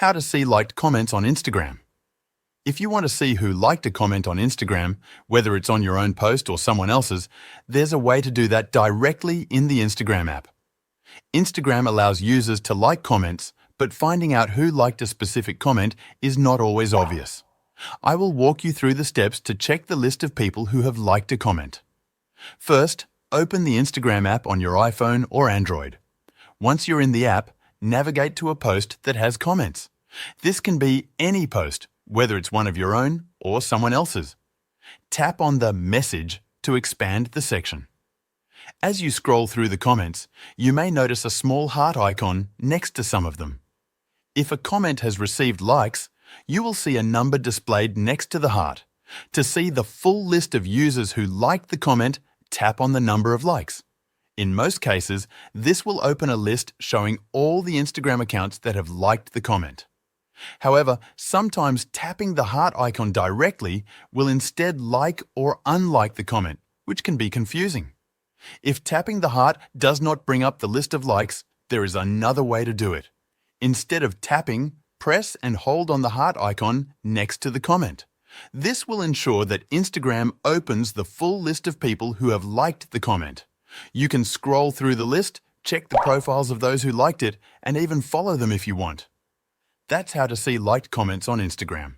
How to see liked comments on Instagram. If you want to see who liked a comment on Instagram, whether it's on your own post or someone else's, there's a way to do that directly in the Instagram app. Instagram allows users to like comments, but finding out who liked a specific comment is not always obvious. I will walk you through the steps to check the list of people who have liked a comment. First, open the Instagram app on your iPhone or Android. Once you're in the app, navigate to a post that has comments. This can be any post, whether it's one of your own or someone else's. Tap on the Message to expand the section. As you scroll through the comments, you may notice a small heart icon next to some of them. If a comment has received likes, you will see a number displayed next to the heart. To see the full list of users who liked the comment, tap on the number of likes. In most cases, this will open a list showing all the Instagram accounts that have liked the comment. However, sometimes tapping the heart icon directly will instead like or unlike the comment, which can be confusing. If tapping the heart does not bring up the list of likes, there is another way to do it. Instead of tapping, press and hold on the heart icon next to the comment. This will ensure that Instagram opens the full list of people who have liked the comment. You can scroll through the list, check the profiles of those who liked it, and even follow them if you want. That's how to see liked comments on Instagram.